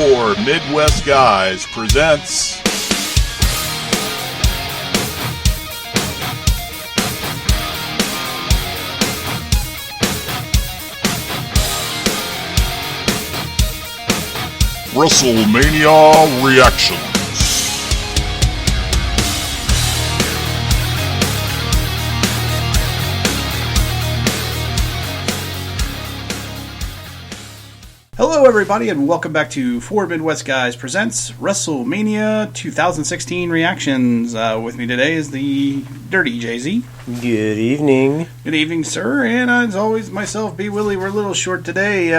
4 Midwest Guys presents Wrestlemania Reactions. Hello everybody and welcome back to 4 Midwest Guys presents WrestleMania 2016 Reactions. With me today is the Dirty Jay-Z. Good evening. Good evening, sir. And as always, myself, B. Willie. We're a little short today.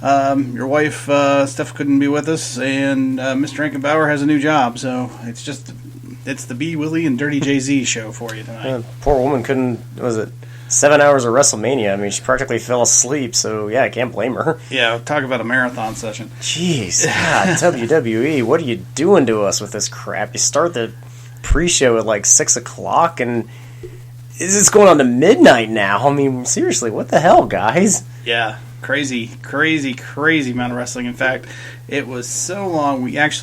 Your wife, Steph, couldn't be with us, and Mr. Rankenbauer has a new job, so it's the B. Willie and Dirty Jay-Z show for you tonight. Poor woman couldn't, 7 hours of WrestleMania? I mean, she practically fell asleep, so yeah, I can't blame her. Yeah, talk about a marathon session. Jeez, God, WWE, what are you doing to us with this crap? You start the pre-show at like 6 o'clock, and it's going on to midnight now. I mean, seriously, what the hell, guys? Yeah. Crazy amount of wrestling. In fact, it was so long, we missed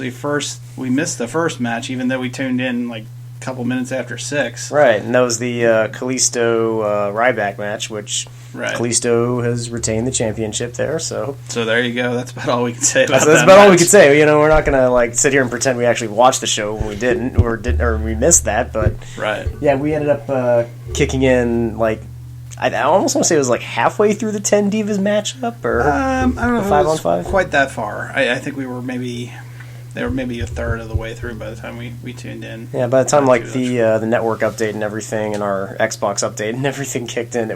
the first match, even though we tuned in like a couple minutes after 6. Right, and that was the Kalisto Ryback match, which Kalisto has retained the championship there, so there you go. That's about all we can say about that. That's about all we can say. You know, we're not going to sit here and pretend we actually watched the show when we didn't, or we missed that, but yeah, we ended up kicking in like I almost want to say it was like halfway through the 10 Divas matchup, or I don't know if it was 5-on-5? Quite that far. I think they were maybe a third of the way through by the time we tuned in. Yeah, by the time like the network update and everything, and our Xbox update and everything kicked in,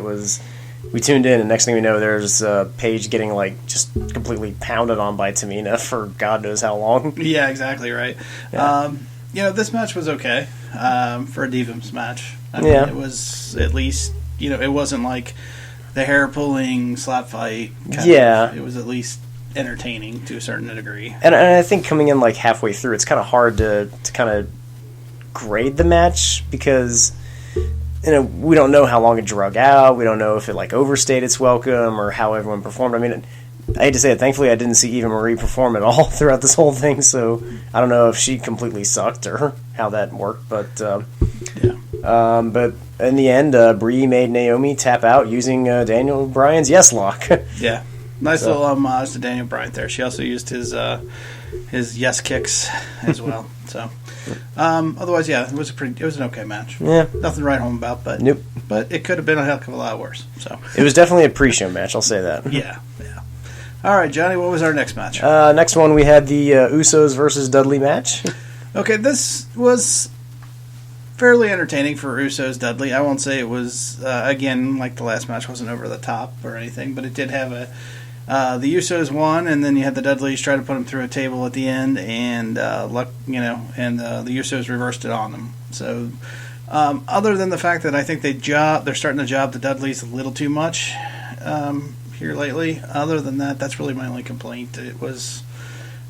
we tuned in, and next thing we know, there's Paige getting like just completely pounded on by Tamina for God knows how long. Yeah, exactly right. Yeah. This match was okay for a Divas match. I mean, it was at least. It wasn't like the hair-pulling slap fight. It was at least entertaining to a certain degree. And I think coming in like halfway through, it's kind of hard to kind of grade the match because we don't know how long it drug out. We don't know if it like overstayed its welcome or how everyone performed. I mean, I hate to say it, thankfully I didn't see Eva Marie perform at all throughout this whole thing, so I don't know if she completely sucked or how that worked, but but in the end, Brie made Naomi tap out using Daniel Bryan's Yes Lock. Yeah, nice little homage to Daniel Bryan there. She also used his Yes Kicks as well. So, otherwise, yeah, it was an okay match. Yeah, nothing to write home about, but nope. But it could have been a heck of a lot worse. So it was definitely a pre-show match. I'll say that. Yeah. All right, Johnny, what was our next match? Next one, we had the Usos versus Dudley match. Okay, this was fairly entertaining for Usos Dudley. I won't say it was, again, like the last match wasn't over the top or anything, but it did have the Usos won, and then you had the Dudleys try to put them through a table at the end, and the Usos reversed it on them. So, other than the fact that I think they're starting to job the Dudleys a little too much here lately. Other than that, that's really my only complaint. It was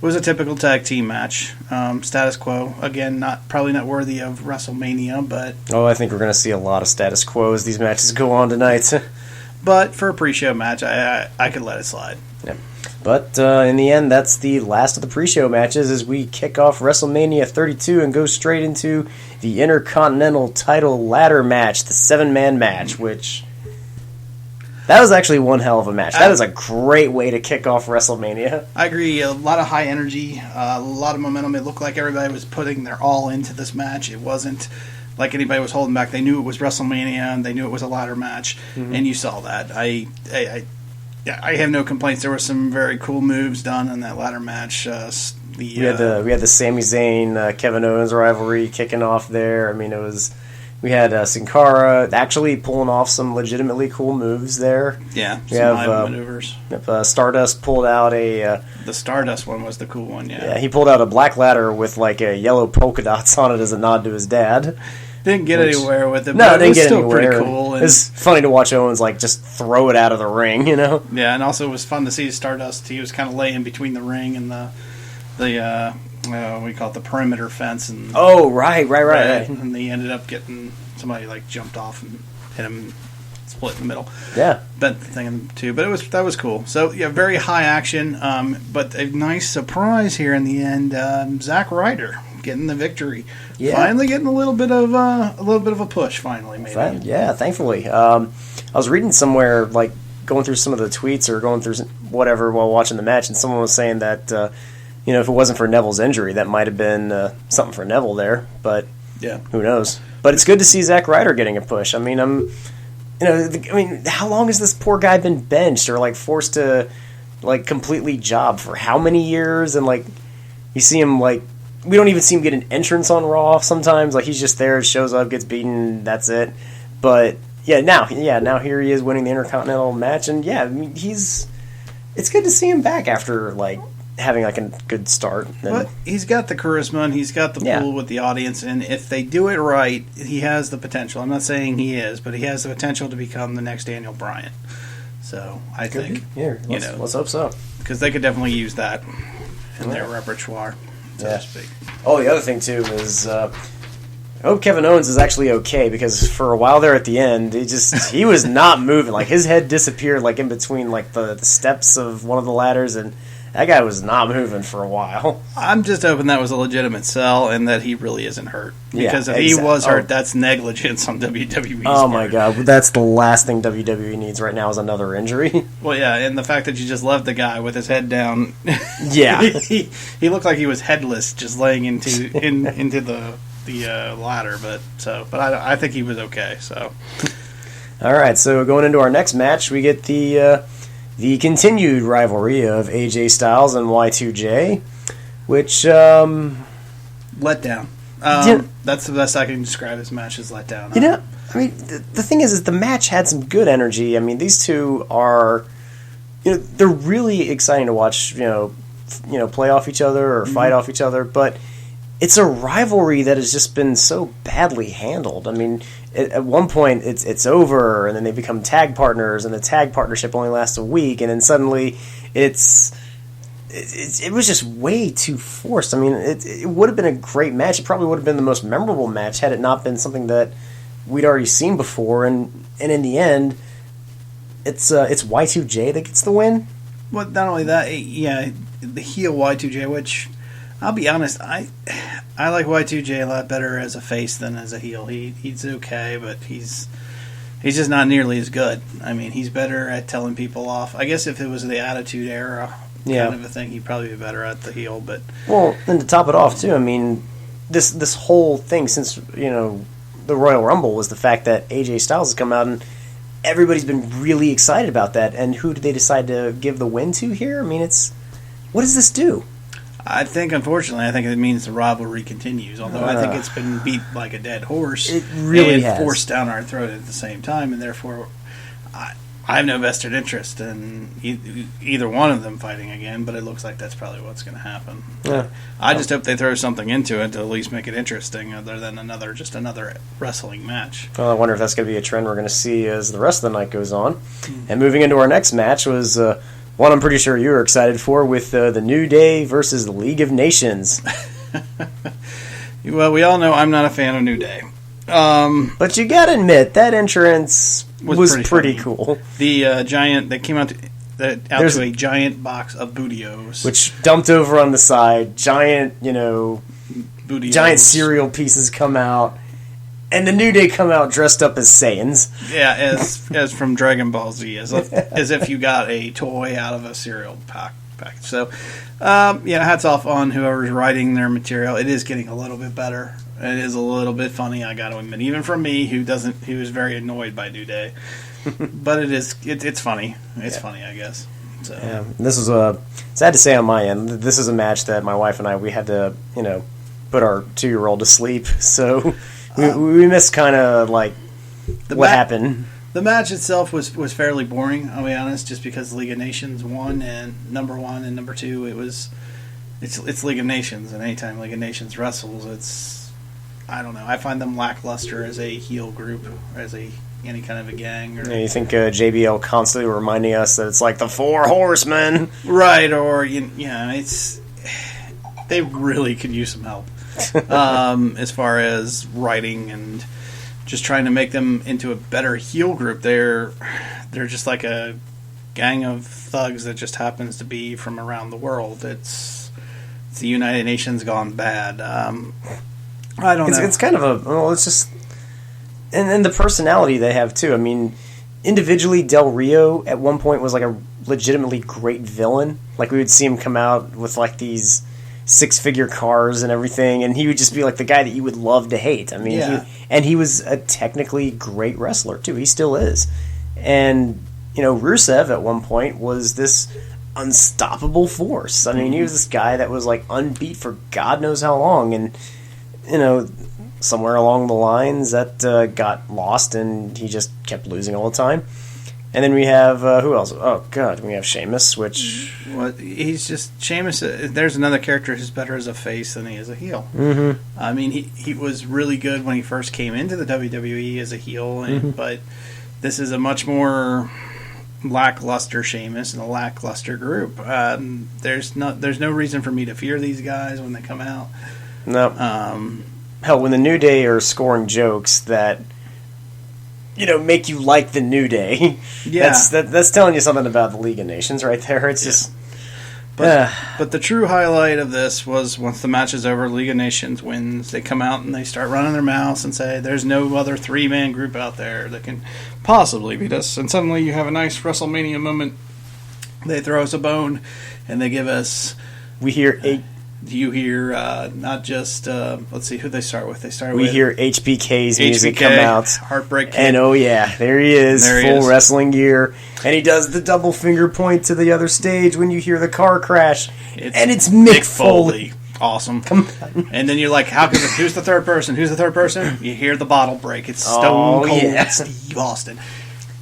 a typical tag team match. Status quo. Again, probably not worthy of WrestleMania, but I think we're going to see a lot of status quo as these matches go on tonight. But for a pre-show match, I could let it slide. Yeah. But in the end, that's the last of the pre-show matches as we kick off WrestleMania 32 and go straight into the Intercontinental title ladder match, the 7-man match, which that was actually one hell of a match. That is a great way to kick off WrestleMania. I agree. A lot of high energy, a lot of momentum. It looked like everybody was putting their all into this match. It wasn't like anybody was holding back. They knew it was WrestleMania, and they knew it was a ladder match, and you saw that. I have no complaints. There were some very cool moves done in that ladder match. We had the Sami Zayn Kevin Owens rivalry kicking off there. I mean, we had Sin Cara actually pulling off some legitimately cool moves there. Yeah, some live maneuvers. Stardust pulled out the Stardust one was the cool one, yeah. Yeah, he pulled out a black ladder with like a yellow polka dots on it as a nod to his dad. Didn't get anywhere with it, no, but it was still anywhere. Pretty cool. It's funny to watch Owens like just throw it out of the ring, Yeah, and also it was fun to see Stardust. He was kind of laying between the ring and the we call it the perimeter fence. And right. And they ended up getting somebody like jumped off and hit him split in the middle. Yeah. Bent the thing in two, but that was cool. So yeah, very high action, but a nice surprise here in the end. Zack Ryder getting the victory. Yeah. Finally getting a little bit of a push. Finally, maybe. Yeah, thankfully. I was reading somewhere, like going through some of the tweets or going through whatever while watching the match, and someone was saying that if it wasn't for Neville's injury, that might have been something for Neville there. But yeah, who knows? But it's good to see Zack Ryder getting a push. I mean, how long has this poor guy been benched or like forced to like completely job for how many years? And like you see him like we don't even see him get an entrance on Raw sometimes. Like he's just there, shows up, gets beaten, that's it. But now here he is winning the Intercontinental match, and yeah, I mean, it's good to see him back after like having like a good start. But he's got the charisma and he's got the pull with the audience, and if they do it right, he has the potential. I'm not saying he is, but he has the potential to become the next Daniel Bryan. So I think let's hope so, because they could definitely use that in their repertoire, so to speak. Oh, the other thing too is I hope Kevin Owens is actually okay, because for a while there at the end, he was not moving. Like his head disappeared like in between like the steps of one of the ladders, and that guy was not moving for a while. I'm just hoping that was a legitimate sell and that he really isn't hurt. Because if he was hurt, that's negligence on WWE's part. My God. That's the last thing WWE needs right now is another injury. Well, yeah, and the fact that you just left the guy with his head down. Yeah. he looked like he was headless just laying into the ladder. But I think he was okay. So. All right, so going into our next match, we get the continued rivalry of AJ Styles and Y2J, which let down. That's the best I can describe this match as let down. I mean, the thing is the match had some good energy. I mean, these two are, they're really exciting to watch. Play off each other or fight off each other, but it's a rivalry that has just been so badly handled. I mean, at one point it's over, and then they become tag partners, and the tag partnership only lasts a week, and then suddenly it was just way too forced. I mean, it would have been a great match. It probably would have been the most memorable match had it not been something that we'd already seen before. And in the end, it's Y2J that gets the win. Well, not only that, the heel Y2J, which I'll be honest, I like Y2J a lot better as a face than as a heel. He's okay, but he's just not nearly as good. I mean, he's better at telling people off. I guess if it was the Attitude Era kind of a thing, he'd probably be better at the heel. But and to top it off too, I mean, this whole thing since the Royal Rumble was the fact that AJ Styles has come out and everybody's been really excited about that. And who did they decide to give the win to here? I mean, what does this do? I think, unfortunately, it means the rivalry continues. Although I think it's been beat like a dead horse. It really has. Forced down our throat at the same time, and therefore, I have no vested interest in either one of them fighting again. But it looks like that's probably what's going to happen. Yeah. I just hope they throw something into it to at least make it interesting, other than another wrestling match. Well, I wonder if that's going to be a trend we're going to see as the rest of the night goes on. Mm-hmm. And moving into our next match was. One I'm pretty sure you were excited for with the New Day versus the League of Nations. Well, we all know I'm not a fan of New Day. But you gotta admit, that entrance was pretty cool. The giant, they came out to a giant box of Bootios. Which dumped over on the side. Giant, Bootios. Giant cereal pieces come out. And the New Day come out dressed up as Saiyans. Yeah, as from Dragon Ball Z, as if you got a toy out of a cereal package. So, hats off on whoever's writing their material. It is getting a little bit better. It is a little bit funny, I got to admit, even from me, who is very annoyed by New Day. But it's funny. It's funny, I guess. So. Yeah, this was sad to say on my end. This is a match that my wife and I, we had to put our 2-year-old to sleep. So. We missed kind of like what happened. The match itself was fairly boring, I'll be honest, just because League of Nations won, and number 1 and number 2, it's League of Nations, and anytime League of Nations wrestles, I don't know, I find them lackluster as a heel group, or as any kind of a gang. Or, you think JBL constantly reminding us that it's like the 4 Horsemen, right? Or they really could use some help. As far as writing and just trying to make them into a better heel group. They're just like a gang of thugs that just happens to be from around the world. It's the United Nations gone bad. I don't know. It's kind of it's just, and the personality they have too. I mean, individually, Del Rio at one point was like a legitimately great villain. Like, we would see him come out with like these 6-figure cars and everything, and he would just be like the guy that you would love to hate. I mean, he was a technically great wrestler too. He still is. And Rusev at one point was this unstoppable force. I mean, he was this guy that was like unbeat for God knows how long, and somewhere along the lines that got lost, and he just kept losing all the time. And then we have who else? Oh God, we have Sheamus, which he's just Sheamus. There's another character who's better as a face than he is a heel. Mm-hmm. I mean, he was really good when he first came into the WWE as a heel, but this is a much more lackluster Sheamus and a lackluster group. There's no reason for me to fear these guys when they come out. No. Hell, when the New Day are scoring jokes that make you like the New Day, that's telling you something about the League of Nations right there. It's just. But the true highlight of this was once the match is over, League of Nations wins. They come out and they start running their mouths and say, "There's no other 3-man group out there that can possibly beat us." And suddenly you have a nice WrestleMania moment. They throw us a bone, and they give us. We hear You hear not just let's see who they start with. We hear HBK's music come out, Heartbreak Kid. And there he is, full wrestling gear, and he does the double finger point to the other stage when you hear the car crash, and it's Mick Foley. Awesome. And then you're like, who's the third person? Who's the third person? You hear the bottle break. It's Stone Cold Steve Austin.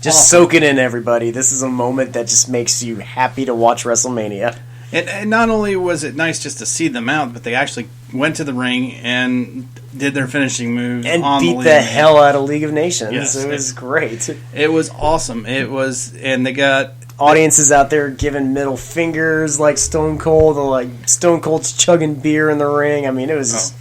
Just soak it in, everybody. This is a moment that just makes you happy to watch WrestleMania. And not only was it nice just to see them out, but they actually went to the ring and did their finishing moves and on beat the hell out of League of Nations. Yes, it was great. It was awesome. And they got audiences out there giving middle fingers like Stone Cold, or like Stone Cold's chugging beer in the ring. I mean, it was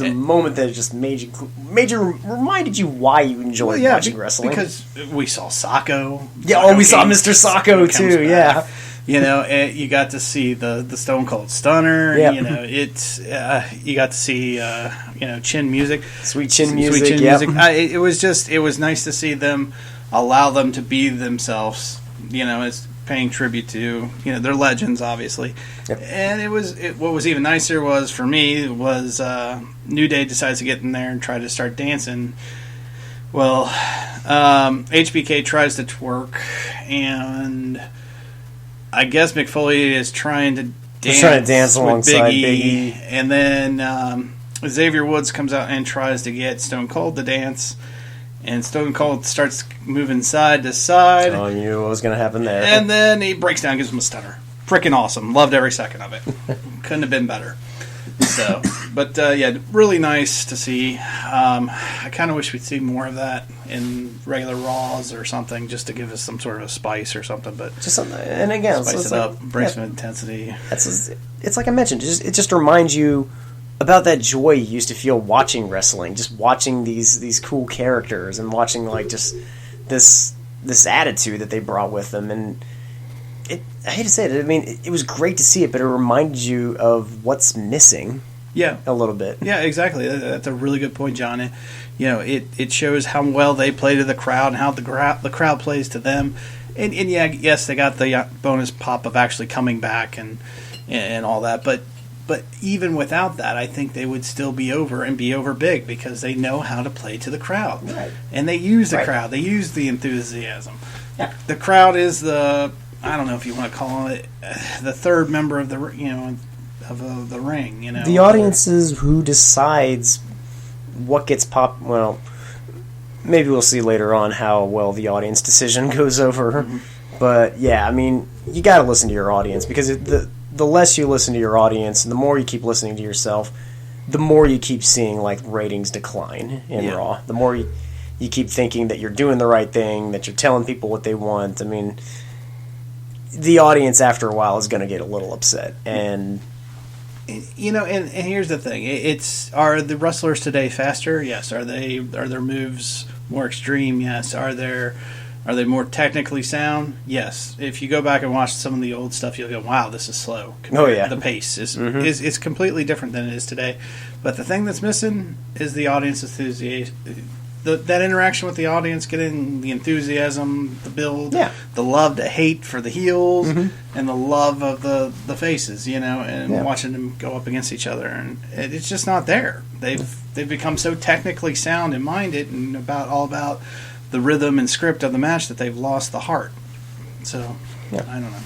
a moment that just reminded you why you enjoyed watching wrestling. Because we saw Sacco. We saw Mr. Sacco too. Yeah. You got to see the Stone Cold Stunner. Yep. You got to see chin music, sweet chin music. It was nice to see them allow them to be themselves. As paying tribute to they're legends, obviously. Yep. And what was even nicer was for me was New Day decides to get in there and try to start dancing. Well, HBK tries to twerk, and I guess Mick Foley is trying to dance alongside Biggie. And then Xavier Woods comes out and tries to get Stone Cold to dance. And Stone Cold starts moving side to side. Oh, you knew what was going to happen there. And then he breaks down, gives him a stunner. Freaking awesome. Loved every second of it. Couldn't have been better. So, but really nice to see. I kind of wish we'd see more of that in regular Raws or something, just to give us some sort of spice or something. But just something, and again, spice it up, bring some intensity. It's like I mentioned. It just reminds you about that joy you used to feel watching wrestling, just watching these cool characters and watching like just this attitude that they brought with them. And I hate to say it, I mean, it was great to see it, but it reminded you of what's missing. Yeah, a little bit. Yeah, exactly. That's a really good point, John. It shows how well they play to the crowd and how the crowd plays to them. And yes, they got the bonus pop of actually coming back and all that, but even without that, I think they would still be over and be over big because they know how to play to the crowd. Right. And they use the crowd. They use the enthusiasm. Yeah. The crowd is I don't know if you want to call it the third member of the ring. The audience is who decides what gets pop. Well, maybe we'll see later on how well the audience decision goes over. Mm-hmm. But yeah, I mean, you got to listen to your audience because the less you listen to your audience and the more you keep listening to yourself, the more you keep seeing like ratings decline in Raw. The more you keep thinking that you're doing the right thing, that you're telling people what they want. I mean, the audience after a while is going to get a little upset, and You know, and here's the thing: are the wrestlers today faster? Yes. Are their moves more extreme? Yes. Are they more technically sound? Yes. If you go back and watch some of the old stuff, you'll go, "Wow, this is slow." The pace is completely different than it is today. But the thing that's missing is the audience enthusiasm. That interaction with the audience, getting the enthusiasm, the build, the love to hate for the heels, and the love of the faces, you know, and watching them go up against each other, and it's just not there. They've become so technically sound and minded, and all about the rhythm and script of the match that they've lost the heart. So I don't know.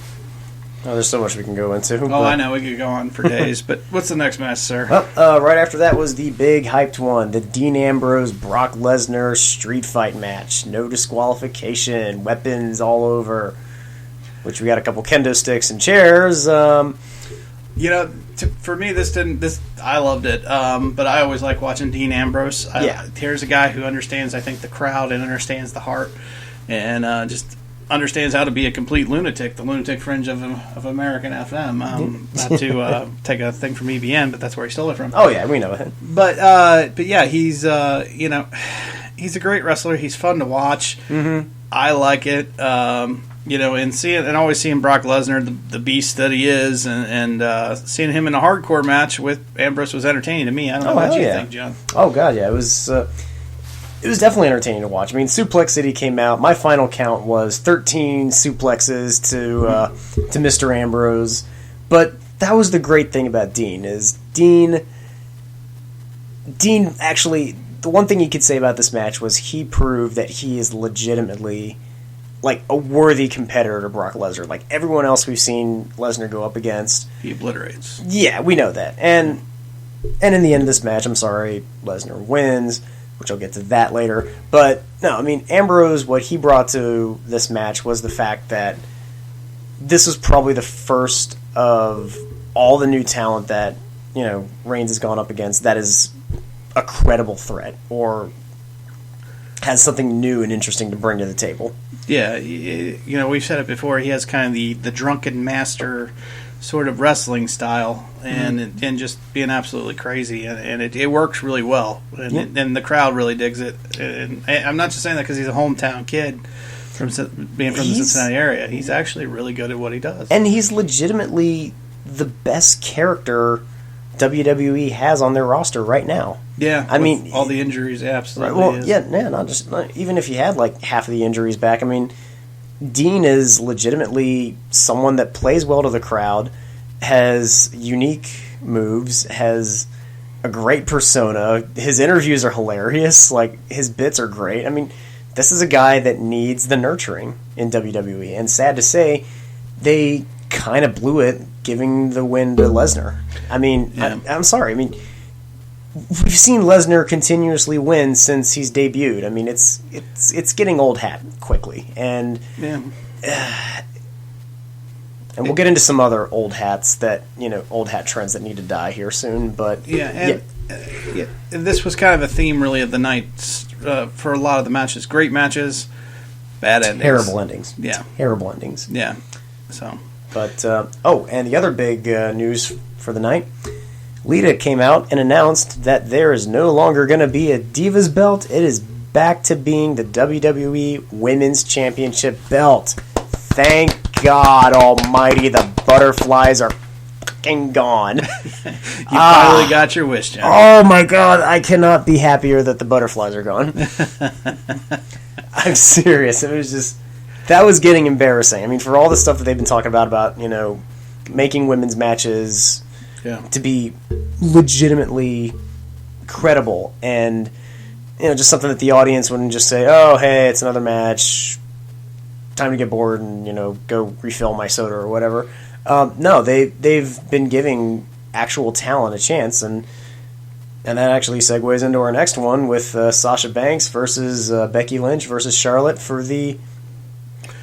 Oh, there's so much we can go into. Oh, I know. We could go on for days. But what's the next match, sir? Well, right after that was the big hyped one, the Dean Ambrose-Brock Lesnar street fight match. No disqualification, weapons all over, which we got a couple kendo sticks and chairs. You know, for me, I loved it. But I always like watching Dean Ambrose. Here's a guy who understands, I think, the crowd and understands the heart, and just understands how to be a complete lunatic, the lunatic fringe of American FM. Not to take a thing from EBN, but that's where he stole it from. Oh yeah, we know it. But yeah, he's he's a great wrestler. He's fun to watch. I like it. And always seeing Brock Lesnar, the beast that he is, and seeing him in a hardcore match with Ambrose was entertaining to me. I don't know what you think, John. Oh god, yeah, it was. It was definitely entertaining to watch. I mean, Suplex City came out. My final count was 13 suplexes to Mr. Ambrose. But that was the great thing about Dean, is Dean actually, the one thing you could say about this match was he proved that he is legitimately like a worthy competitor to Brock Lesnar. Like everyone else we've seen Lesnar go up against, he obliterates. Yeah, we know that. And in the end of this match, I'm sorry, Lesnar wins, which I'll get to that later. But, no, I mean, Ambrose, what he brought to this match was the fact that this was probably the first of all the new talent that, you know, Reigns has gone up against that is a credible threat or has something new and interesting to bring to the table. Yeah, you know, we've said it before, he has kind of the drunken master sort of wrestling style, and just being absolutely crazy, and it works really well, and the crowd really digs it. And I'm not just saying that because he's a hometown kid being from the Cincinnati area. He's actually really good at what he does, and he's legitimately the best character WWE has on their roster right now. Yeah, I mean, all the injuries, absolutely. Right, well, not even if you had like half of the injuries back. I mean, Dean is legitimately someone that plays well to the crowd, has unique moves, has a great persona. His interviews are hilarious. Like, his bits are great. I mean, this is a guy that needs the nurturing in WWE. And sad to say, they kind of blew it giving the win to Lesnar. I mean, I'm sorry. I mean, we've seen Lesnar continuously win since he's debuted. I mean, it's getting old hat quickly, and and we'll get into some other old hats that, you know, old hat trends that need to die here soon. But this was kind of a theme really of the night for a lot of the matches. Great matches, bad endings, terrible endings. Yeah, terrible endings. Yeah. So, but and the other big news for the night. Lita came out and announced that there is no longer going to be a Divas belt. It is back to being the WWE Women's Championship belt. Thank God Almighty, the butterflies are fucking gone. You finally got your wish, John. Oh my God, I cannot be happier that the butterflies are gone. I'm serious. It was just, that was getting embarrassing. I mean, for all the stuff that they've been talking about, you know, making women's matches to be legitimately credible, and, you know, just something that the audience wouldn't just say, oh, hey, it's another match, time to get bored and, you know, go refill my soda or whatever. No, they've been giving actual talent a chance, and that actually segues into our next one with Sasha Banks versus Becky Lynch versus Charlotte for the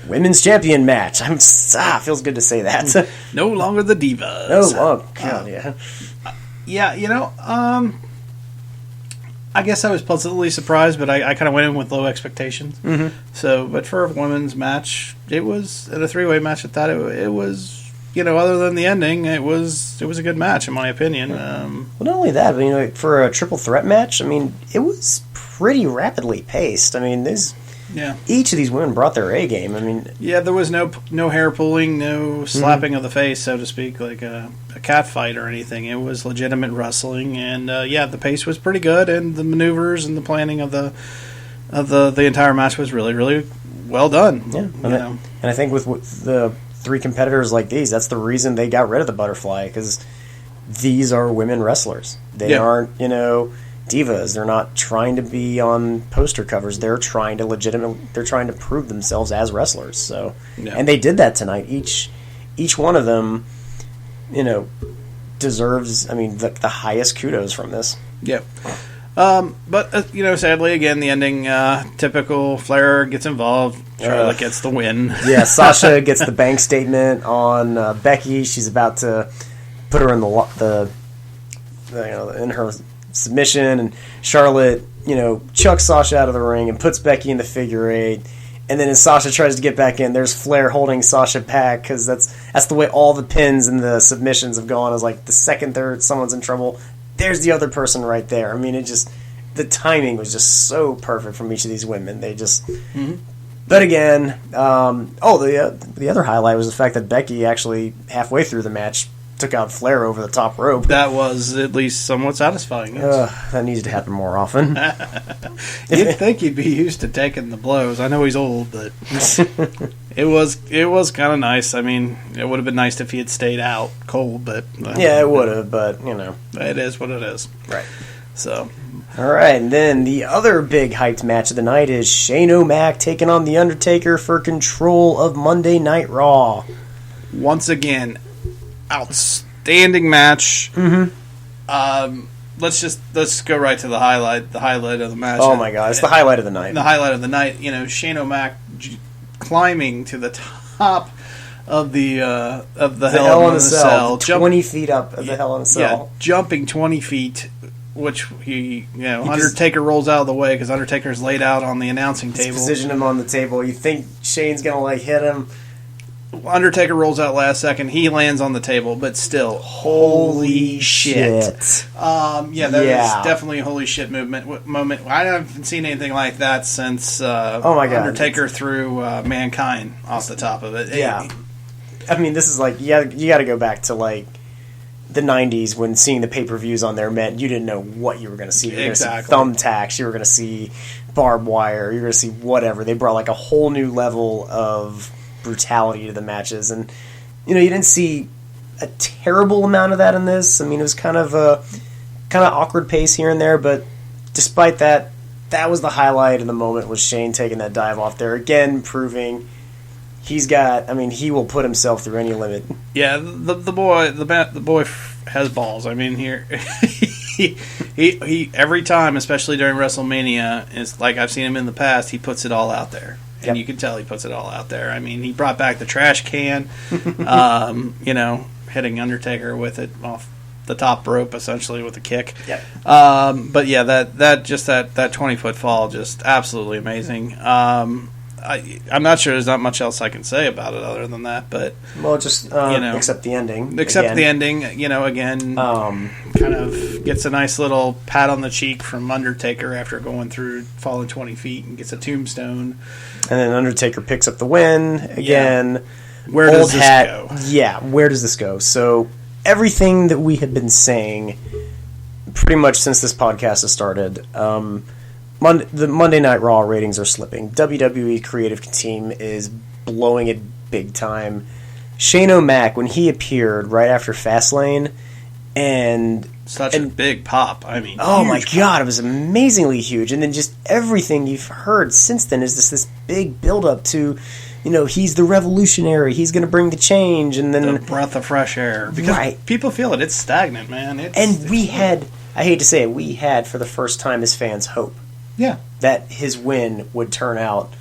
Women's Champion match. Feels good to say that. No longer the Divas. Oh, God, yeah. Yeah, you know, I guess I was pleasantly surprised, but I kind of went in with low expectations. Mm-hmm. So, but for a women's match, it was, in a three-way match, I thought it was other than the ending, it was a good match in my opinion. Well, not only that, but for a triple threat match, it was pretty rapidly paced. Each of these women brought their A game. There was no hair pulling, no slapping of the face, so to speak, like a cat fight or anything. It was legitimate wrestling, and the pace was pretty good, and the maneuvers and the planning of the entire match was really, really well done. Yeah, and I think with the three competitors like these, that's the reason they got rid of the butterfly, because these are women wrestlers. They aren't, divas. They're not trying to be on poster covers. They're trying to prove themselves as wrestlers. So, and they did that tonight. Each one of them, deserves, the highest kudos from this. Yeah. But sadly, again, the ending, typical. Flair gets involved. Charlotte gets the win. Yeah, Sasha gets the bank statement on Becky. She's about to put her in in her submission, and Charlotte, chucks Sasha out of the ring and puts Becky in the figure eight. And then as Sasha tries to get back in, there's Flair holding Sasha back, because that's the way all the pins and the submissions have gone. Is like the second someone's in trouble, there's the other person right there. The timing was just so perfect from each of these women. They just. Mm-hmm. But again, the other highlight was the fact that Becky actually halfway through the match took out Flair over the top rope. That was at least somewhat satisfying. That needs to happen more often. You'd think he'd be used to taking the blows. I know he's old, but it was kind of nice. It would have been nice if he had stayed out cold, but it would have. But it is what it is. Right. So. All right, and then the other big hyped match of the night is Shane O'Mac taking on The Undertaker for control of Monday Night Raw. Once again, outstanding match. Mm-hmm. Let's go right to the highlight of the match. Oh my God, it's the highlight of the night. The highlight of the night. Shane O'Mac climbing to the top of the Hell in a Cell, 20 feet up of the Hell in a Cell, jumping 20 feet. Which Undertaker rolls out of the way because Undertaker's laid out on the announcing table. Position him on the table. You think Shane's gonna hit him? Undertaker rolls out last second. He lands on the table, but still, holy shit! That was definitely a holy shit moment. I haven't seen anything like that since Undertaker threw Mankind off the top of it. Yeah, this is you got to go back to the 90s when seeing the pay-per-views on there meant you didn't know what you were going to see. You were going to see thumbtacks, you were going to see barbed wire, you were going to see whatever. They brought a whole new level of brutality to the matches, and you didn't see a terrible amount of that in this. It was kind of awkward pace here and there, but despite that, that was the highlight of the moment, was Shane taking that dive off there, again proving he's got. He will put himself through any limit. Yeah, the boy has balls. Here he every time, especially during WrestleMania, is like I've seen him in the past. He puts it all out there, and you can tell he puts it all out there. He brought back the trash can, hitting Undertaker with it off the top rope, essentially with a kick. Yep. But yeah, that 20-foot fall, just absolutely amazing. I'm not sure there's not much else I can say about it other than that, but except the ending. The ending, again, kind of gets a nice little pat on the cheek from Undertaker after falling 20 feet and gets a tombstone. And then Undertaker picks up the win again. Yeah. Where does this go? Yeah, where does this go? So everything that we have been saying pretty much since this podcast has started. The Monday Night Raw ratings are slipping. WWE creative team is blowing it big time. Shane O'Mac, when he appeared right after Fastlane, and a big pop. Oh my God, it was amazingly huge. And then just everything you've heard since then is this big build up to, he's the revolutionary. He's going to bring the change, and then the breath of fresh air. Because people feel it. It's stagnant, man. We had, I hate to say it, we had for the first time as fans hope. Yeah, that his win would turn out.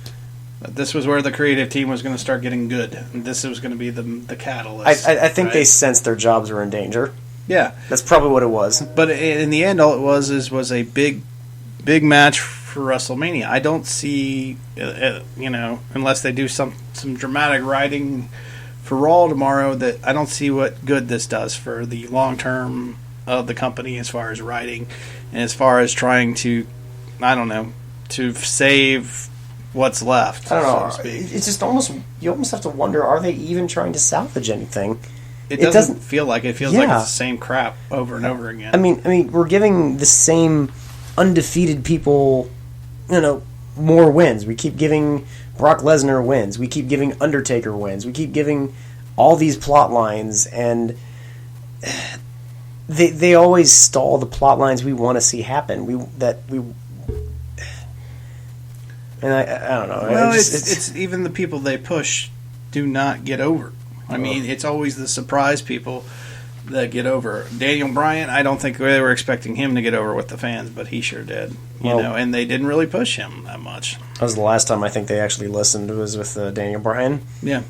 This was where the creative team was going to start getting good. And this was going to be the catalyst. I think they sensed their jobs were in danger. Yeah, that's probably what it was. But in the end, all it was a big match for WrestleMania. I don't see, unless they do some dramatic writing for Raw tomorrow that I don't see what good this does for the long term of the company as far as writing and as far as trying to, I don't know, to save what's left. I don't know. So to speak. It's just you almost have to wonder, are they even trying to salvage anything? It doesn't feel like it. It feels like it's the same crap over and over again. I mean, we're giving the same undefeated people, more wins. We keep giving Brock Lesnar wins. We keep giving Undertaker wins. We keep giving all these plot lines, and they always stall the plot lines we want to see happen. And I don't know. Well, it's even the people they push do not get over. I mean, it's always the surprise people that get over. Daniel Bryan, I don't think they were expecting him to get over with the fans, but he sure did. And they didn't really push him that much. That was the last time I think they actually listened, was with Daniel Bryan. Yeah,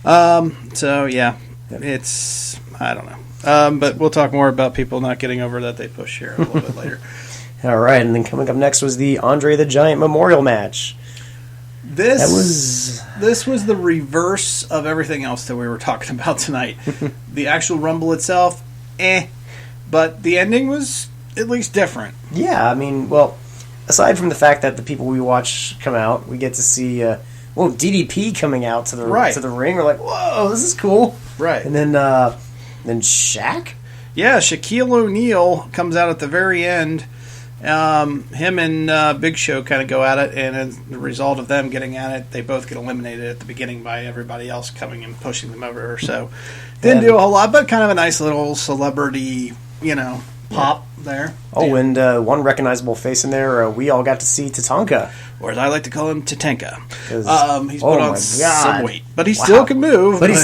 So, yeah, it's, I don't know. But we'll talk more about people not getting over that they push here a little bit later. All right, and then coming up next was the Andre the Giant Memorial match. This was the reverse of everything else that we were talking about tonight. The actual Rumble itself, but the ending was at least different. Yeah, I mean, well, aside from the fact that the people we watch come out, we get to see DDP coming out to the ring. We're like, whoa, this is cool. Right. And then Shaq? Yeah, Shaquille O'Neal comes out at the very end. Him and Big Show kind of go at it, and as the result of them getting at it, they both get eliminated at the beginning by everybody else coming and pushing them over. So didn't do a whole lot, but kind of a nice little celebrity, pop there. Oh, and one recognizable face in there, we all got to see Tatanka. Or as I like to call him, Tatanka. He's put on some weight. But he still can move. But he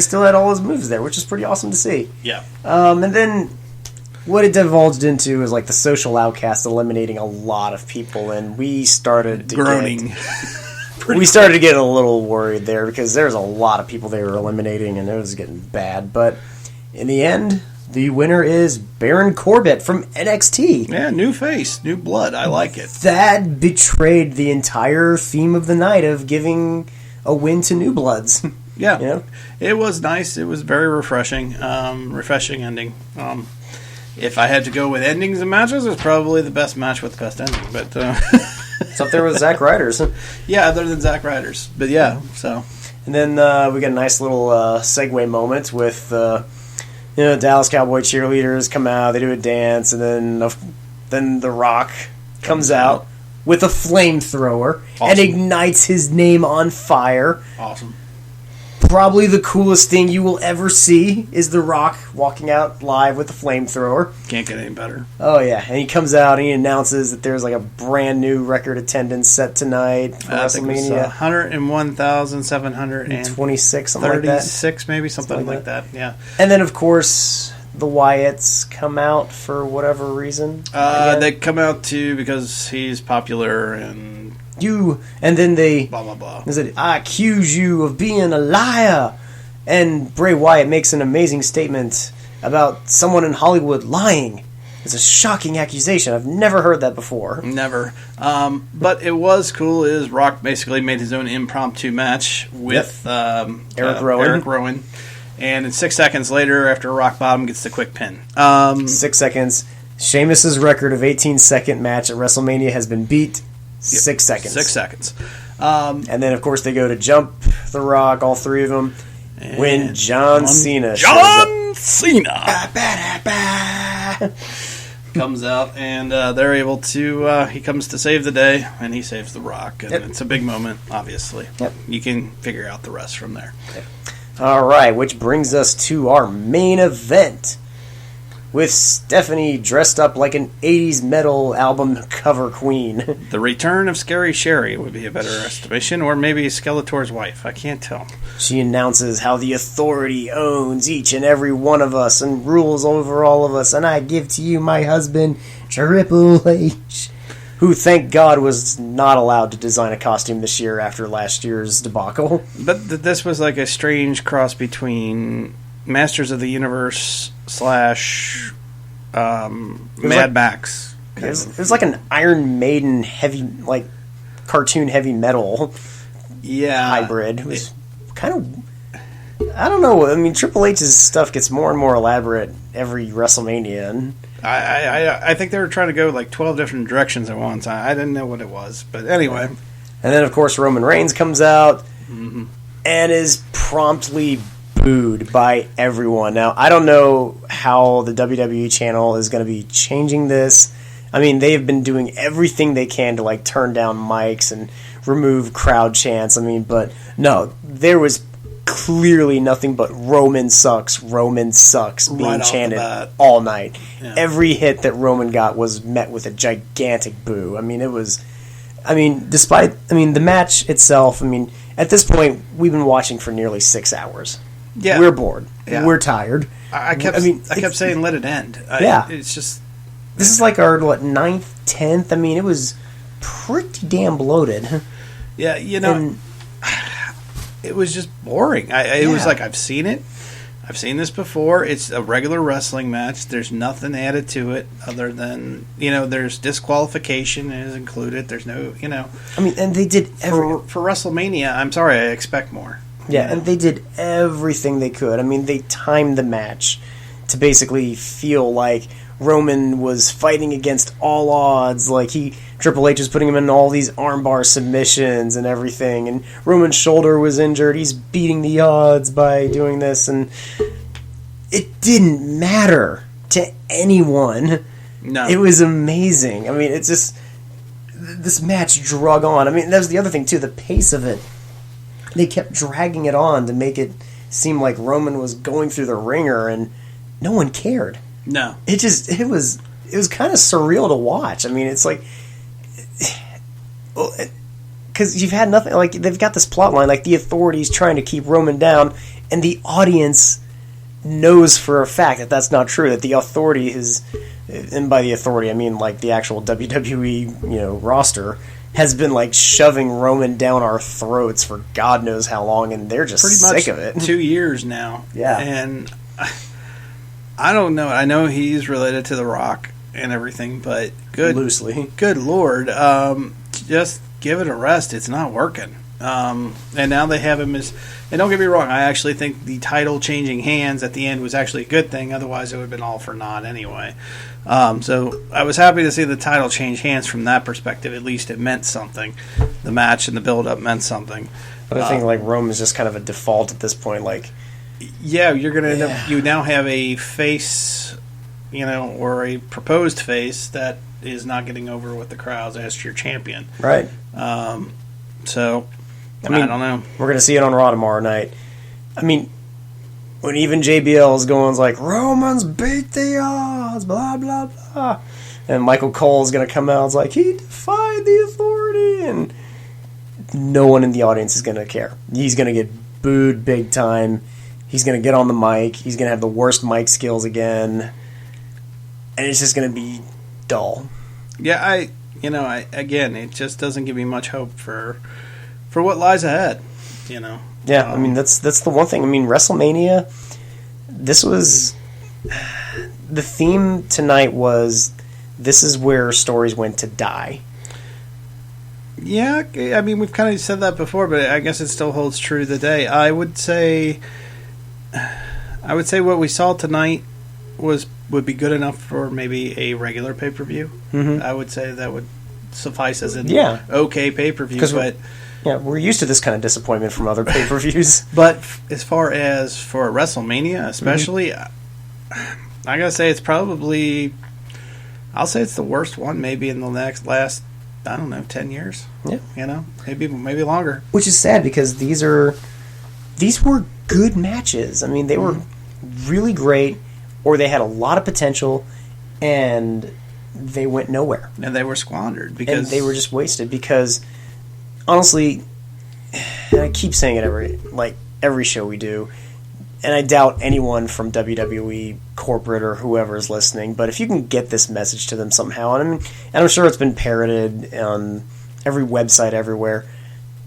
still had all his moves there, which is pretty awesome to see. Yeah. And then what it divulged into is like the social outcast eliminating a lot of people, and we started to groaning. We started to get a little worried there because there's a lot of people they were eliminating, and it was getting bad. But in the end, the winner is Baron Corbin from NXT. Yeah, new face, new blood. I like it. That betrayed the entire theme of the night of giving a win to New Bloods. Yeah, It was nice. It was very refreshing. Refreshing ending. If I had to go with endings and matches, it's probably the best match with the best ending. But it's up there with Zack Ryder's. Yeah, other than Zack Ryder's. But yeah, so. And then we got a nice little segue moment with Dallas Cowboy cheerleaders come out, they do a dance, and then The Rock comes out with a flamethrower and ignites his name on fire. Awesome. Probably the coolest thing you will ever see is The Rock walking out live with a flamethrower. Can't get any better. Oh, yeah. And he comes out and he announces that there's like a brand new record attendance set tonight for WrestleMania. 101,726, something like that. 36, maybe, something like that. Yeah. And then, of course, the Wyatts come out for whatever reason. They come out too because he's popular and then they blah blah blah. They said, I accuse you of being a liar. And Bray Wyatt makes an amazing statement about someone in Hollywood lying. It's a shocking accusation. I've never heard that before. Never. But it was cool is Rock basically made his own impromptu match with Eric Rowan. And in 6 seconds later, after Rock Bottom gets the quick pin. 6 seconds. Sheamus's record of 18-second match at WrestleMania has been beat. 6 seconds. 6 seconds. And then, of course, they go to jump The Rock, all three of them, when John Cena comes out, and they're able to, he comes to save the day, and he saves The Rock. And it's a big moment, obviously. Yep. You can figure out the rest from there. Yep. All right, which brings us to our main event, with Stephanie dressed up like an 80s metal album cover queen. The return of Scary Sherry would be a better estimation, or maybe Skeletor's wife. I can't tell. She announces how the authority owns each and every one of us and rules over all of us, and I give to you my husband, Triple H, who, thank God, was not allowed to design a costume this year after last year's debacle. But this was like a strange cross between Masters of the Universe / Mad Max. It was like an Iron Maiden heavy, like cartoon heavy metal hybrid. It was kind of I don't know. I mean, Triple H's stuff gets more and more elaborate every WrestleMania. And I think they were trying to go like 12 different directions at once. I didn't know what it was, but anyway. And then, of course, Roman Reigns comes out and is promptly booed by everyone. Now, I don't know how the WWE channel is going to be changing this. I mean, they have been doing everything they can to like turn down mics and remove crowd chants. I mean, but no, there was clearly nothing but Roman sucks being Right off the chanted bat. all night. Yeah. Every hit that Roman got was met with a gigantic boo. I mean, despite the match itself, I mean, at this point, we've been watching for nearly 6 hours. Yeah. We're bored. Yeah. We're tired. I kept saying let it end. Yeah. It's just... This is like our, 9th, 10th? I mean, it was pretty damn bloated. Yeah, it was just boring. It was like, I've seen it. I've seen this before. It's a regular wrestling match. There's nothing added to it other than, there's disqualification is included. There's no, I mean, and they did for WrestleMania, I'm sorry, I expect more. Yeah, and they did everything they could. I mean, they timed the match to basically feel like Roman was fighting against all odds. Like, Triple H was putting him in all these armbar submissions and everything, and Roman's shoulder was injured. He's beating the odds by doing this, and it didn't matter to anyone. No. It was amazing. I mean, it's just... This match drug on. I mean, that was the other thing, too, the pace of it. They kept dragging it on to make it seem like Roman was going through the ringer, and no one cared. No. It was kind of surreal to watch. I mean, it's like, because you've had nothing, like, they've got this plot line, like the Authority's trying to keep Roman down, and the audience knows for a fact that that's not true, that the Authority is, and by the Authority I mean like the actual WWE, roster, has been like shoving Roman down our throats for God knows how long, and they're just pretty much sick of it. 2 years now. Yeah. And I don't know. I know he's related to The Rock and everything, but Loosely. Good Lord. Just give it a rest. It's not working. And now they have him as... And don't get me wrong, I actually think the title changing hands at the end was actually a good thing. Otherwise, it would have been all for naught anyway. So I was happy to see the title change hands from that perspective. At least it meant something. The match and the build-up meant something. But I think like Rome is just kind of a default at this point. Like, yeah, you're going to end up... You now have a face, or a proposed face that is not getting over with the crowds as your champion. right. So, I mean, don't know. We're going to see it on Raw tomorrow night. I mean, when even JBL is going like, Romans beat the odds, blah, blah, blah. And Michael Cole's going to come out and like, he defied the Authority. And no one in the audience is going to care. He's going to get booed big time. He's going to get on the mic. He's going to have the worst mic skills again. And it's just going to be dull. Yeah, again, it just doesn't give me much hope for what lies ahead, Yeah, I mean, that's the one thing. I mean, WrestleMania, this was... The theme tonight was, this is where stories went to die. Yeah, I mean, we've kind of said that before, but I guess it still holds true today. I would say what we saw tonight would be good enough for maybe a regular pay-per-view. Mm-hmm. I would say that would suffice as an okay pay-per-view. But we're used to this kind of disappointment from other pay-per-views. But as far as for WrestleMania, especially, I gotta say it's probably... I'll say it's the worst one maybe in the last, I don't know, 10 years. Yeah. Maybe longer. Which is sad because these were good matches. I mean, they were really great, or they had a lot of potential, and they went nowhere. And they were squandered because... And they were just wasted because, honestly, and I keep saying it every show we do, and I doubt anyone from WWE corporate or whoever is listening, but if you can get this message to them somehow, and I'm sure it's been parroted on every website everywhere,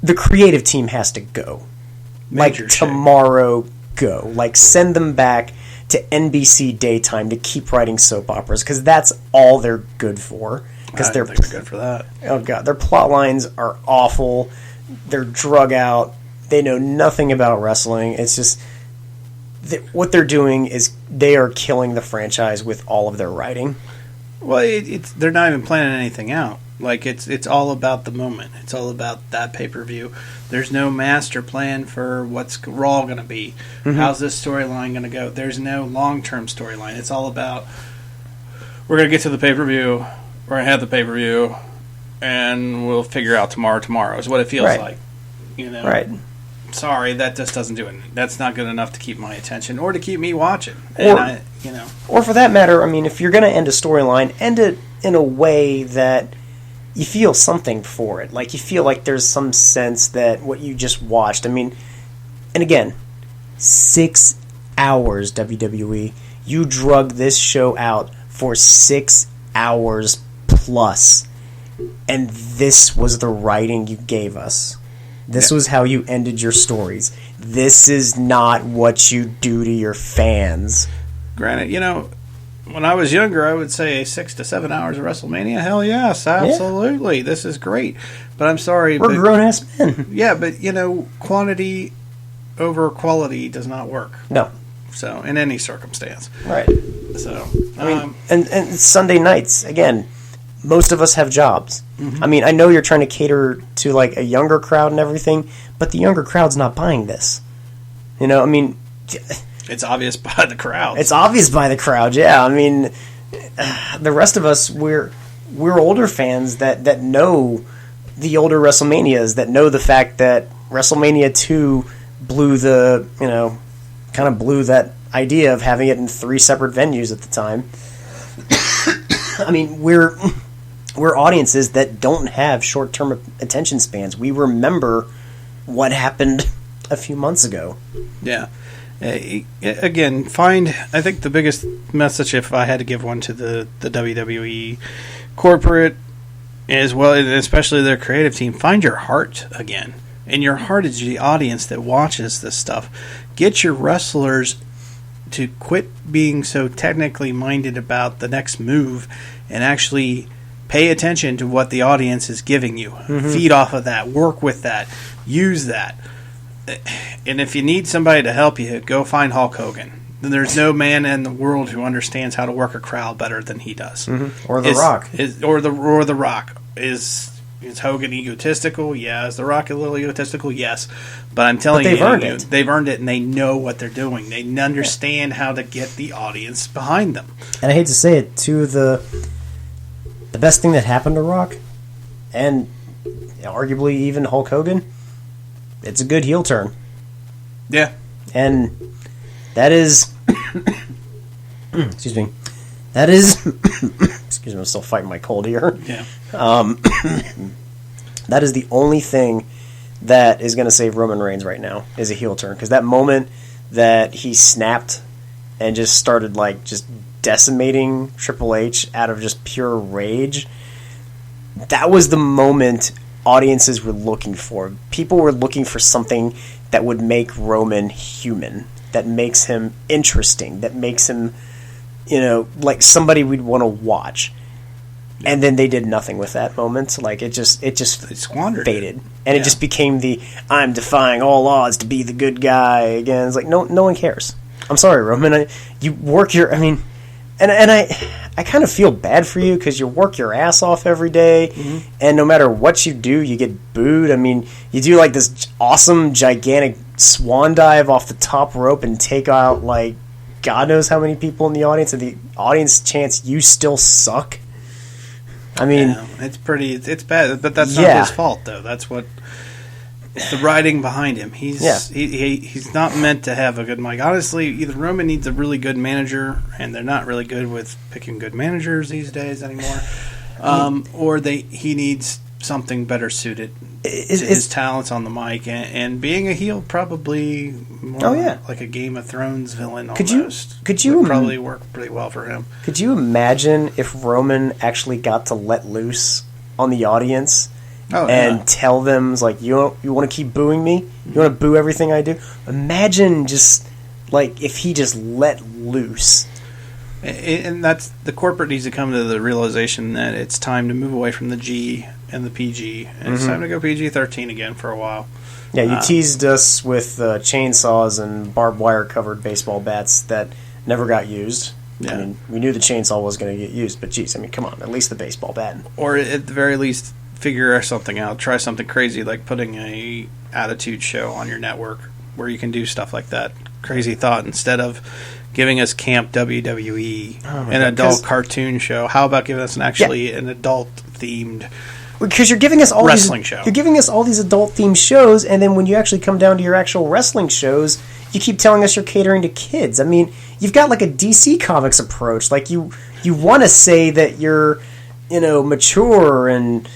the creative team has to go. Tomorrow, go. Send them back to NBC daytime to keep writing soap operas, because that's all they're good for. I don't think they're good for that. Oh god, their plot lines are awful. They're drug out. They know nothing about wrestling. It's just what they're doing is they are killing the franchise with all of their writing. Well, they're not even planning anything out. Like, it's all about the moment. It's all about that pay-per-view. There's no master plan for what's Raw going to be. Mm-hmm. How's this storyline going to go? There's no long-term storyline. It's all about, we're going to get to the pay-per-view, we're going to have the pay-per-view, and we'll figure out tomorrow is what it feels like. You know? Right. Sorry, that just doesn't do it. That's not good enough to keep my attention or to keep me watching. Or for that matter, I mean, if you're going to end a storyline, end it in a way that you feel something for it. Like, you feel like there's some sense that what you just watched, I mean, and again, 6 hours, WWE. You drug this show out for 6 hours plus. And this was the writing you gave us. This was how you ended your stories. This is not what you do to your fans. Granted, when I was younger, I would say 6 to 7 hours of WrestleMania. Hell yes, absolutely. Yeah. This is great. But I'm sorry. We're grown-ass men. Yeah, but, quantity over quality does not work. No. So, in any circumstance. Right. So, I mean, and Sunday nights, again, most of us have jobs. Mm-hmm. I mean, I know you're trying to cater to, like, a younger crowd and everything, but the younger crowd's not buying this. I mean... It's obvious by the crowd. It's obvious by the crowd, yeah. I mean, the rest of us, we're older fans that know the older WrestleManias, that know the fact that WrestleMania 2 blew kind of blew that idea of having it in 3 separate venues at the time. I mean, we're audiences that don't have short-term attention spans. We remember what happened a few months ago. Yeah. Again, I think the biggest message, if I had to give one to the WWE corporate as well, and especially their creative team, find your heart again. And your heart is the audience that watches this stuff. Get your wrestlers to quit being so technically minded about the next move and actually pay attention to what the audience is giving you. Mm-hmm. Feed off of that. Work with that. Use that. And if you need somebody to help you, go find Hulk Hogan. There's no man in the world who understands how to work a crowd better than he does. Mm-hmm. Or The Rock. Or the Rock. Is Hogan egotistical? Yeah. Is The Rock a little egotistical? Yes. But I'm telling you, they've earned it, and they know what they're doing. They understand how to get the audience behind them. And I hate to say it, too, the best thing that happened to Rock, and arguably even Hulk Hogan, it's a good heel turn. Yeah. And that is... excuse me. That is... excuse me, I'm still fighting my cold here. Yeah. That is the only thing that is going to save Roman Reigns right now, is a heel turn. Because that moment that he snapped and just started, just decimating Triple H out of just pure rage, that was the moment audiences were looking for. People were looking for something that would make Roman human, that makes him interesting, that makes him, like somebody we'd want to watch. Yeah. And then they did nothing with that moment. It just squandered faded. And it just became the, I'm defying all odds to be the good guy again. It's like, no one cares. I'm sorry, Roman. You work your, and I kind of feel bad for you because you work your ass off every day, mm-hmm. and no matter what you do, you get booed. You do this awesome, gigantic swan dive off the top rope and take out God knows how many people in the audience, and the audience chants, "You still suck." It's bad, but that's not his fault though. That's what. It's the writing behind him. He's not meant to have a good mic. Honestly, either Roman needs a really good manager, and they're not really good with picking good managers these days anymore, or he needs something better suited to his talents on the mic, and being a heel probably more like a Game of Thrones villain almost. Could you would probably work pretty well for him. Could you imagine if Roman actually got to let loose on the audience? Tell them, you want to keep booing me? You want to boo everything I do? Imagine just, if he just let loose. And that's, the corporate needs to come to the realization that it's time to move away from the G and the PG. And it's time to go PG-13 again for a while. Yeah, you teased us with chainsaws and barbed wire covered baseball bats that never got used. Yeah. I mean, we knew the chainsaw was going to get used, but geez, I mean, come on, at least the baseball bat. Or at the very least, figure something out. Try something crazy like putting a Attitude show on your network where you can do stuff like that. Crazy thought. Instead of giving us Camp WWE, an adult cartoon show, how about giving us an adult-themed because you're giving us all wrestling show. You're giving us all these adult-themed shows, and then when you actually come down to your actual wrestling shows, you keep telling us you're catering to kids. I mean, you've got like a DC Comics approach. Like you want to say that you're, mature and,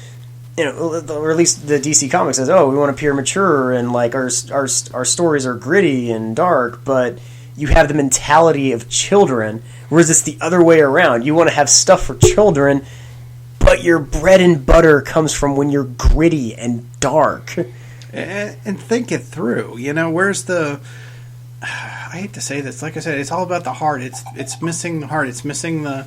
or at least the DC Comics says, oh, we want to appear mature and like our stories are gritty and dark, but you have the mentality of children, whereas it's the other way around. You want to have stuff for children, but your bread and butter comes from when you're gritty and dark. And think it through. Where's the... I hate to say this. Like I said, it's all about the heart. It's missing the heart. It's missing the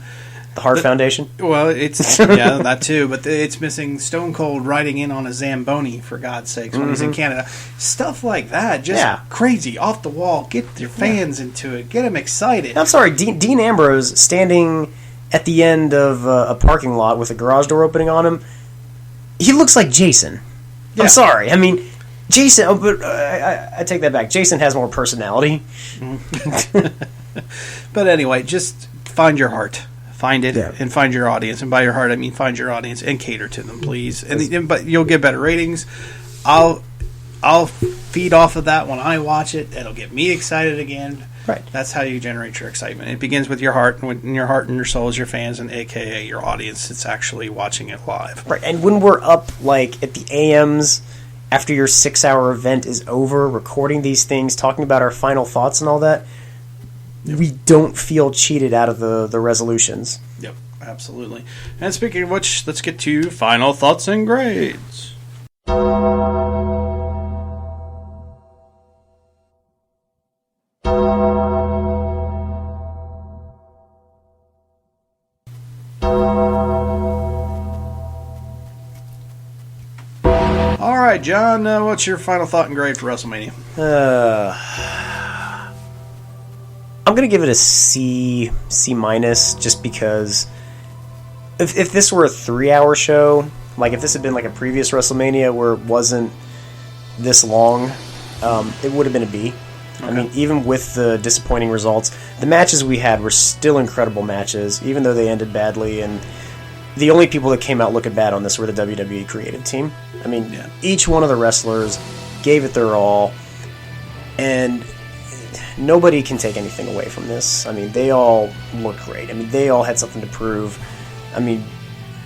Heart Foundation? Well, it's... yeah, that too. But it's missing Stone Cold riding in on a Zamboni, for God's sakes, when he's in Canada. Stuff like that. Just crazy, off the wall. Get your fans into it. Get them excited. I'm sorry. Dean Ambrose standing at the end of a parking lot with a garage door opening on him, he looks like Jason. Yeah. I'm sorry. I mean, Jason... but I take that back. Jason has more personality. But anyway, just find your heart. Find it and find your audience. And by your heart, I mean find your audience and cater to them, please. But you'll get better ratings. I'll feed off of that when I watch it. It'll get me excited again. Right. That's how you generate your excitement. It begins with your heart, and when your heart and your soul is your fans, and AKA your audience. It's actually watching it live. Right. And when we're up like at the AMs after your 6-hour event is over, recording these things, talking about our final thoughts and all that, we don't feel cheated out of the resolutions. Yep, absolutely. And speaking of which, let's get to final thoughts and grades. All right, John, what's your final thought and grade for WrestleMania? I'm going to give it a C minus, just because if this were a 3-hour show, like if this had been like a previous WrestleMania where it wasn't this long, it would have been a B. Okay. I mean, even with the disappointing results, the matches we had were still incredible matches, even though they ended badly, and the only people that came out looking bad on this were the WWE creative team. I mean, each one of the wrestlers gave it their all, and nobody can take anything away from this. I mean, they all look great. I mean, they all had something to prove. I mean,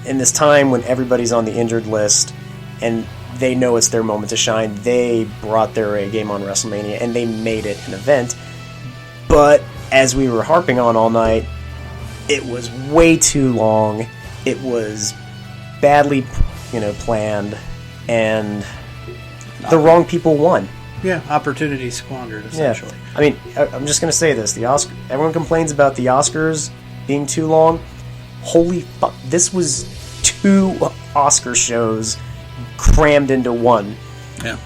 in this time when everybody's on the injured list and they know it's their moment to shine, they brought their A game on WrestleMania, and they made it an event. But as we were harping on all night, it was way too long. It was badly, planned, and the wrong people won. Yeah, opportunity squandered, essentially. Yeah. I mean, I'm just going to say this. Everyone complains about the Oscars being too long. Holy fuck. This was 2 Oscar shows crammed into one. Yeah.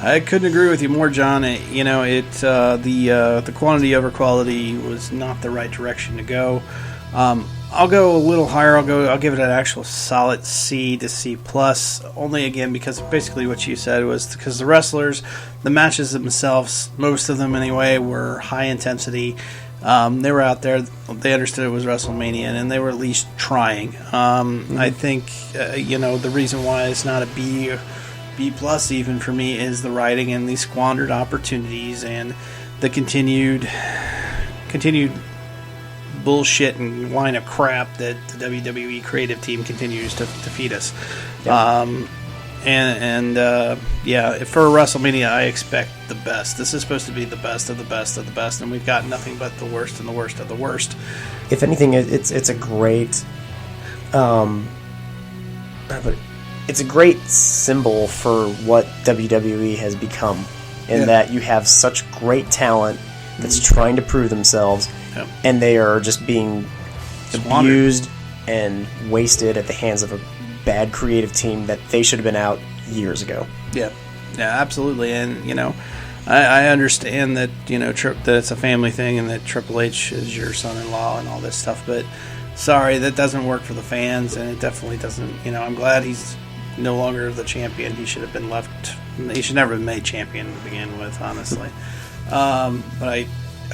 I couldn't agree with you more, John. The quantity over quality was not the right direction to go. I'll go a little higher. I'll give it an actual solid C to C plus. Only again because basically what you said was because the wrestlers, the matches themselves, most of them anyway, were high intensity. They were out there. They understood it was WrestleMania, and they were at least trying. I think the reason why it's not a B plus even for me is the writing and the squandered opportunities and the continued bullshit and line of crap that the WWE creative team continues to feed us. Yeah. For WrestleMania, I expect the best. This is supposed to be the best of the best of the best, and we've got nothing but the worst and the worst of the worst. If anything, it's a great, it's a great symbol for what WWE has become, in that you have such great talent that's trying to prove themselves, and they are just being abused and wasted at the hands of a bad creative team that they should have been out years ago. Yeah. Yeah, absolutely. And, I understand that, that it's a family thing and that Triple H is your son-in-law and all this stuff, but sorry, that doesn't work for the fans, and it definitely doesn't. I'm glad he's no longer the champion. He should have been left. He should never have been made champion to begin with, honestly. But I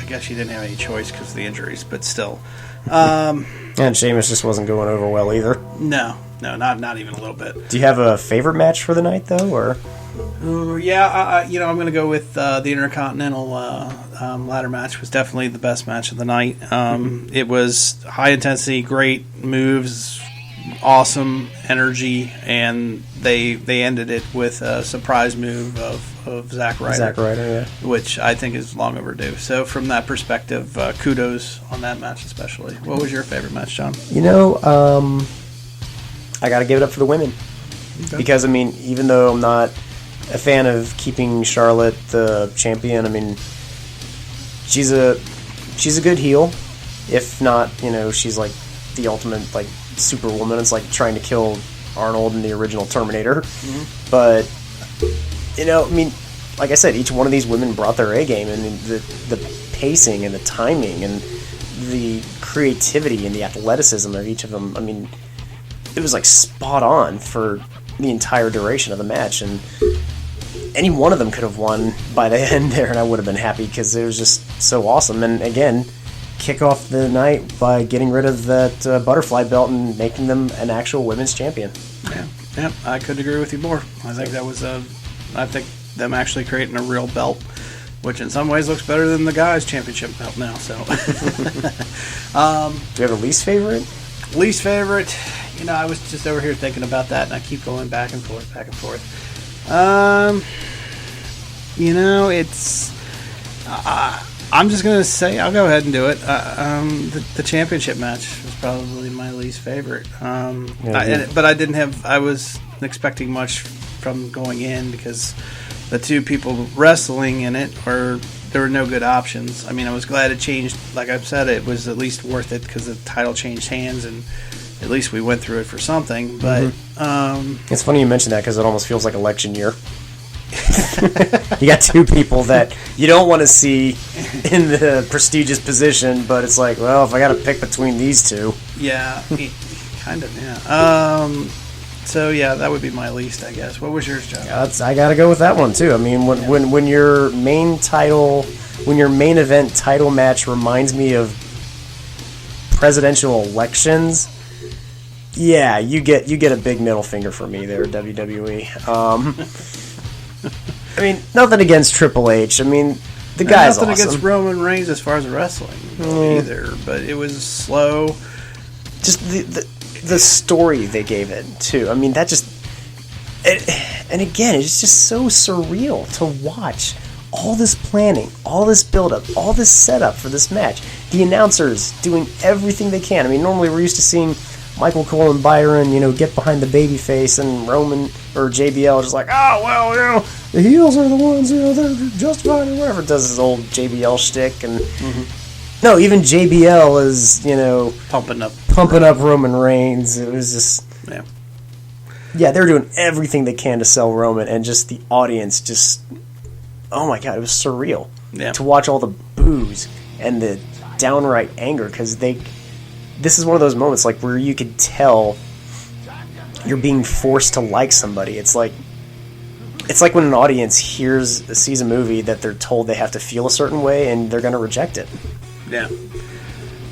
guess he didn't have any choice because of the injuries, but still. And Sheamus just wasn't going over well either. No, not even a little bit. Do you have a favorite match for the night, though, or? Yeah, I'm going to go with the Intercontinental ladder match. Was definitely the best match of the night. It was high intensity, great moves, awesome energy, and they ended it with a surprise move of Zack Ryder. Zack Ryder, yeah. Which I think is long overdue. So from that perspective, kudos on that match especially. What was your favorite match, John? I got to give it up for the women. Okay. Because, even though I'm not a fan of keeping Charlotte the champion, she's a good heel. If not, she's like the ultimate like superwoman. It's like trying to kill Arnold in the original Terminator. Mm-hmm. But like I said, each one of these women brought their A game, and the pacing and the timing and the creativity and the athleticism of each of them. It was like spot on for the entire duration of the match, and any one of them could have won by the end there, and I would have been happy because it was just so awesome. And again, kick off the night by getting rid of that butterfly belt and making them an actual women's champion. Yeah, I couldn't agree with you more. I think that was I think them actually creating a real belt, which in some ways looks better than the guys' championship belt now. So, do you have a least favorite? Least favorite. I was just over here thinking about that, and I keep going back and forth. It's. I'm just gonna say I'll go ahead and do it. The championship match was probably my least favorite. But I was expecting much from going in because the two people wrestling in it there were no good options. I was glad it changed. Like I've said, it was at least worth it because the title changed hands and. At least we went through it for something, but... it's funny you mention that because it almost feels like election year. You got two people that you don't want to see in the prestigious position, but it's like, well, if I got to pick between these two... Yeah, kind of, yeah. So, yeah, that would be my least, I guess. What was yours, John? I got to go with that one, too. When your main event title match reminds me of presidential elections... Yeah, you get a big middle finger from me there, WWE. Nothing against Triple H. The guy's nothing awesome. Against Roman Reigns as far as wrestling either, but it was slow. Just the story they gave it too. That just and again, it's just so surreal to watch all this planning, all this build-up, all this setup for this match. The announcers doing everything they can. Normally we're used to seeing Michael Cole and Byron, get behind the babyface, and Roman or JBL just like, the heels are the ones, they're justified or whatever. Does his old JBL shtick, and no, even JBL is, pumping up Roman Reigns. It was just, they're doing everything they can to sell Roman, and just the audience just, oh my god, it was surreal to watch all the boos and the downright anger because this is one of those moments like where you could tell you're being forced to like somebody. It's like when an audience sees a movie that they're told they have to feel a certain way and they're going to reject it. Yeah.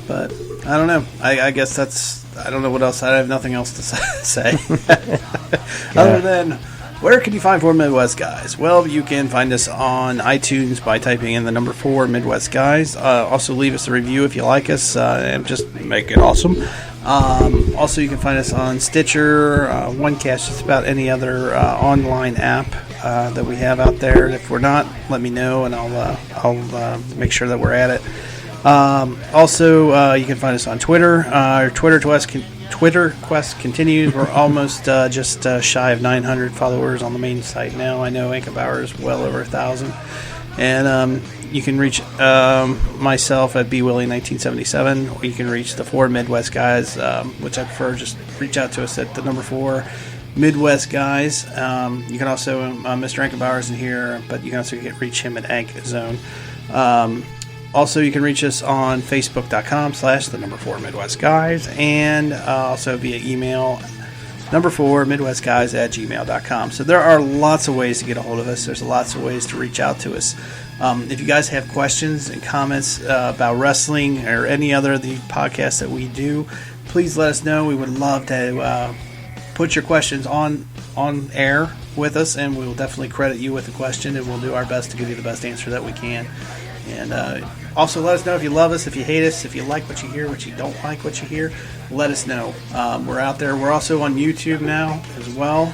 But I don't know. I guess I don't know what else. I have nothing else to say. Other than, where can you find 4 Midwest Guys? Well, you can find us on iTunes by typing in the number 4 Midwest Guys. Also, leave us a review if you like us, and just make it awesome. Also, you can find us on Stitcher, OneCast, just about any other online app that we have out there. If we're not, let me know, and I'll make sure that we're at it. Also, you can find us on Twitter. Our Twitter quest continues. We're almost just shy of 900 followers on the main site now. I know Anka Bauer is well over 1,000. And you can reach myself at bwillie1977, or you can reach the 4 Midwest Guys, which I prefer. Just reach out to us at the number 4 Midwest Guys. You can also, Mr. Ankenbauer isn't here, but you can also reach him at Ank Zone. Also, you can reach us on Facebook.com/4 Midwest Guys, and also via email, 4 Midwest Guys @gmail.com. So there are lots of ways to get a hold of us. There's lots of ways to reach out to us. If you guys have questions and comments about wrestling or any other of the podcasts that we do, please let us know. We would love to put your questions on air with us, and we will definitely credit you with a question, and we'll do our best to give you the best answer that we can. And also let us know if you love us, if you hate us, if you like what you hear, what you don't like what you hear. Let us know. We're out there. We're also on YouTube now as well.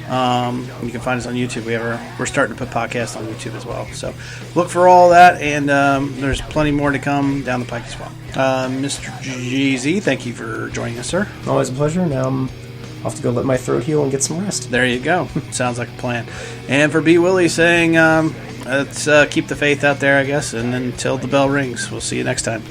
You can find us on YouTube. We're starting to put podcasts on YouTube as well. So look for all that, and there's plenty more to come down the pike as well. Mr. GZ, thank you for joining us, sir. Always a pleasure. Now I'm off to go let my throat heal and get some rest. There you go. Sounds like a plan. And for B. Willie saying, let's keep the faith out there, I guess, and until the bell rings, we'll see you next time.